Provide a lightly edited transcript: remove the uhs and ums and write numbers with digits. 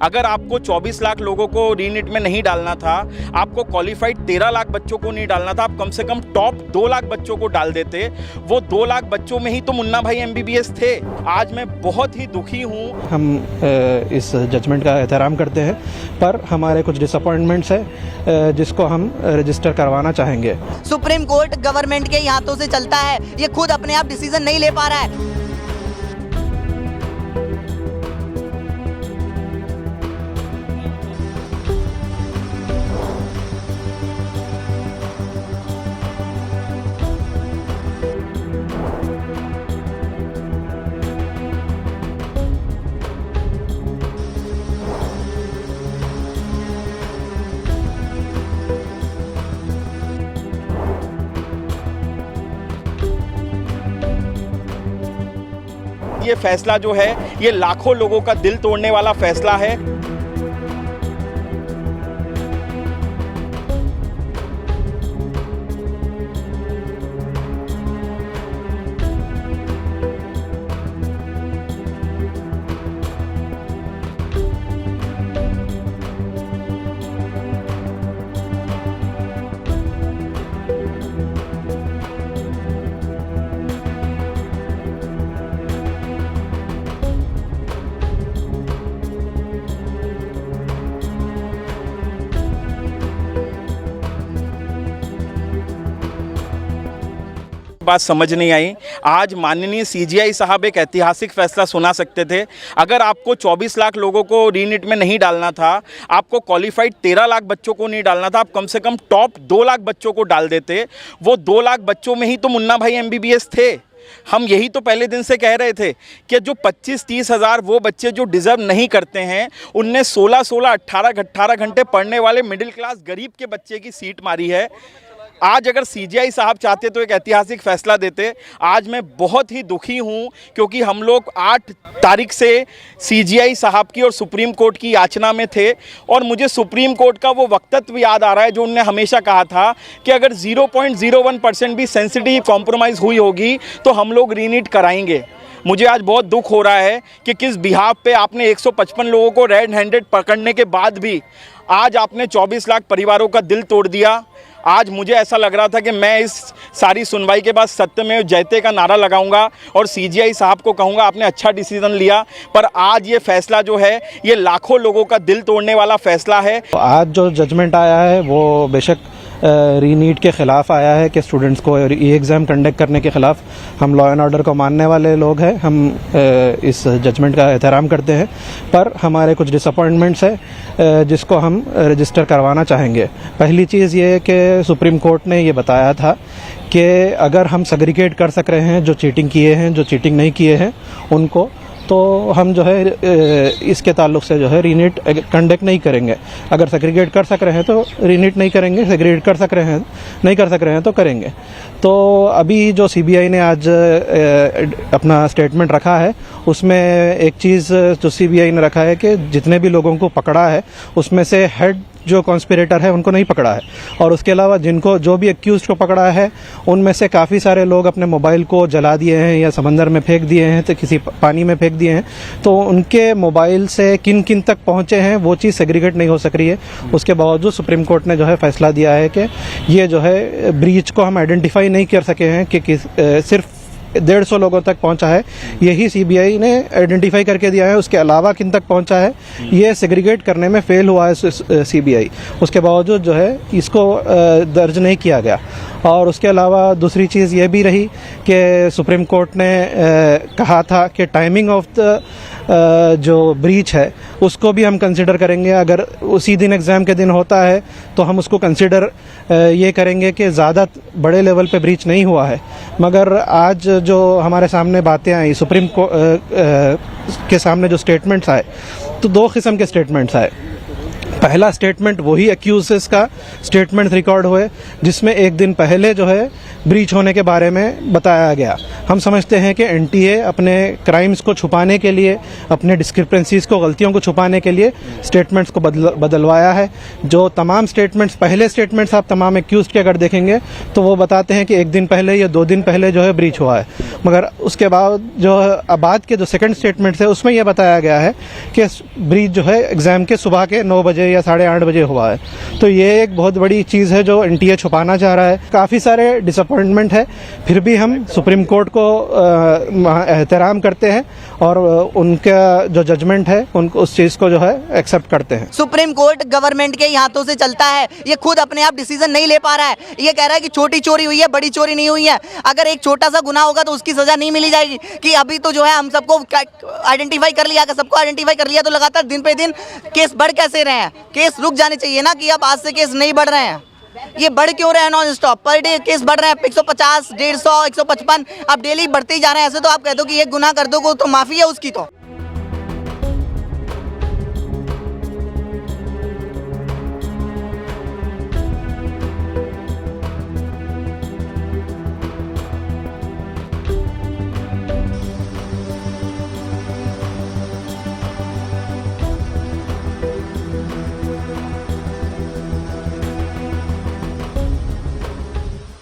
अगर आपको 24 लाख लोगों को रीनीट में नहीं डालना था, आपको क्वालिफाइड 13 लाख बच्चों को नहीं डालना था, आप कम से कम टॉप 2 लाख बच्चों को डाल देते। वो 2 लाख बच्चों में ही तो मुन्ना भाई MBBS थे। आज मैं बहुत ही दुखी हूँ। हम इस जजमेंट का एहतराम करते हैं, पर हमारे कुछ डिसअपॉइंटमेंट्स है जिसको हम रजिस्टर करवाना चाहेंगे। सुप्रीम कोर्ट गवर्नमेंट के ही हाथों से चलता है, ये खुद अपने आप डिसीजन नहीं ले पा रहा है। ये फैसला जो है ये लाखों लोगों का दिल तोड़ने वाला फैसला है। बात समझ नहीं आई। आज माननीय CGI साहब एक ऐतिहासिक फैसला सुना सकते थे। अगर आपको 24 लाख लोगों को रीनीट में नहीं डालना था, आपको क्वालिफाइड 13 लाख बच्चों को नहीं डालना था, आप कम से कम टॉप 2 लाख बच्चों को डाल देते। वो 2 लाख बच्चों में ही तो मुन्ना भाई MBBS थे। हम यही तो पहले दिन से कह रहे थे कि जो 25-30 हज़ार वो बच्चे जो डिज़र्व नहीं करते हैं, उनने 16-16, 18-18 घंटे पढ़ने वाले मिडिल क्लास गरीब के बच्चे की सीट मारी है। आज अगर CGI साहब चाहते तो एक ऐतिहासिक फैसला देते। आज मैं बहुत ही दुखी हूं क्योंकि हम लोग 8 तारीख से CGI साहब की और सुप्रीम कोर्ट की याचना में थे, और मुझे सुप्रीम कोर्ट का वो वक्तव्य याद आ रहा है जो उन्होंने हमेशा कहा था कि अगर 0.01% भी सेंसिटिव कॉम्प्रोमाइज़ हुई होगी तो हम लोग रीनीट कराएंगे। मुझे आज बहुत दुख हो रहा है कि किस बिहाफ पे आपने 155 लोगों को रेड हैंडेड पकड़ने के बाद भी आज आपने 24 लाख परिवारों का दिल तोड़ दिया। आज मुझे ऐसा लग रहा था कि मैं इस सारी सुनवाई के बाद सत्यमेव जयते का नारा लगाऊंगा और CGI साहब को कहूंगा आपने अच्छा डिसीजन लिया, पर आज ये फैसला जो है ये लाखों लोगों का दिल तोड़ने वाला फैसला है। आज जो जजमेंट आया है वो बेशक रीनीट के ख़िलाफ़ आया है कि स्टूडेंट्स को ई एग्ज़ाम कंडक्ट करने के ख़िलाफ़। हम लॉ एंड ऑर्डर को मानने वाले लोग हैं, हम इस जजमेंट का एहतराम करते हैं, पर हमारे कुछ डिसअपॉइंटमेंट्स है जिसको हम रजिस्टर करवाना चाहेंगे। पहली चीज़ ये है कि सुप्रीम कोर्ट ने ये बताया था कि अगर हम सेग्रीगेट कर सक रहे हैं जो चीटिंग किए हैं, जो चीटिंग नहीं किए हैं उनको, तो हम जो है इसके ताल्लुक से जो है रीनीट कंडक्ट नहीं करेंगे। अगर सेग्रीगेट कर सक रहे हैं तो रीनीट नहीं करेंगे, सेग्रीगेट कर सक रहे हैं नहीं कर सक रहे हैं तो करेंगे। तो अभी जो CBI ने आज अपना स्टेटमेंट रखा है उसमें एक चीज़ जो CBI ने रखा है कि जितने भी लोगों को पकड़ा है उसमें से हेड जो कॉन्स्पिरेटर है उनको नहीं पकड़ा है, और उसके अलावा जिनको जो भी एक्यूज को पकड़ा है उनमें से काफ़ी सारे लोग अपने मोबाइल को जला दिए हैं या समंदर में फेंक दिए हैं, तो किसी पानी में फेंक दिए हैं। तो उनके मोबाइल से किन किन तक पहुंचे हैं वो चीज़ सेग्रीगेट नहीं हो सक रही है। उसके बावजूद सुप्रीम कोर्ट ने जो है फैसला दिया है कि ये जो है ब्रीच को हम आइडेंटिफाई नहीं कर सके हैं कि सिर्फ 150 लोगों तक पहुंचा है, यही CBI ने आइडेंटिफाई करके दिया है। उसके अलावा किन तक पहुंचा है ये सेग्रीगेट करने में फेल हुआ है CBI। उसके बावजूद जो है इसको दर्ज नहीं किया गया। और उसके अलावा दूसरी चीज़ ये भी रही कि सुप्रीम कोर्ट ने कहा था कि टाइमिंग ऑफ द जो ब्रीच है उसको भी हम कंसिडर करेंगे। अगर उसी दिन एग्ज़ाम के दिन होता है तो हम उसको कंसिडर ये करेंगे कि ज़्यादा बड़े लेवल पे ब्रीच नहीं हुआ है। मगर आज जो हमारे सामने बातें आई, सुप्रीम कोर्ट के सामने जो स्टेटमेंट्स आए, तो 2 किस्म के स्टेटमेंट्स आए। पहला स्टेटमेंट वही एक्यूजेस का स्टेटमेंट रिकॉर्ड हुए जिसमें एक दिन पहले जो है ब्रीच होने के बारे में बताया गया। हम समझते हैं कि एनटीए अपने क्राइम्स को छुपाने के लिए, अपने डिस्क्रिपेंसीज को, गलतियों को छुपाने के लिए स्टेटमेंट्स को बदलवाया है। जो तमाम स्टेटमेंट्स, पहले स्टेटमेंट्स आप तमाम एक्यूज के अगर देखेंगे तो वो बताते हैं कि एक दिन पहले या 2 दिन पहले जो है ब्रीच हुआ है, मगर उसके बाद जो बाद के जो सेकंड स्टेटमेंट्स है उसमें यह बताया गया है कि ब्रीच जो है एग्ज़ाम के सुबह के 9 बजे या 8:30 बजे हुआ है। तो ये एक बहुत बड़ी चीज़ है जो एनटीए छुपाना चाह रहा है। काफ़ी सारे डिसअपॉइंटमेंट है, फिर भी हम सुप्रीम कोर्ट को एहतराम करते हैं और उनका जो जजमेंट है उनको उस चीज़ को जो है एक्सेप्ट करते हैं। सुप्रीम कोर्ट गवर्नमेंट के ही हाथों से चलता है, ये खुद अपने आप डिसीजन नहीं ले पा रहा है। ये कह रहा है कि छोटी चोरी हुई है, बड़ी चोरी नहीं हुई है। अगर एक छोटा सा गुनाह होगा तो उसकी सजा नहीं मिली जाएगी कि अभी तो जो है हम सबको आइडेंटिफाई कर लिया, सबको आइडेंटिफाई कर लिया तो लगातार दिन पे दिन केस बढ़ कैसे रहे हैं? केस रुक जाने चाहिए ना कि अब आज से केस नहीं बढ़ रहे हैं। ये बढ़ क्यों रहे हैं non stop? Per day case बढ़ रहे हैं, 150, 150, 155, अब डेली बढ़ते ही जा रहे हैं। ऐसे तो आप कह दो कि एक गुनाह कर दो तो माफी है उसकी तो।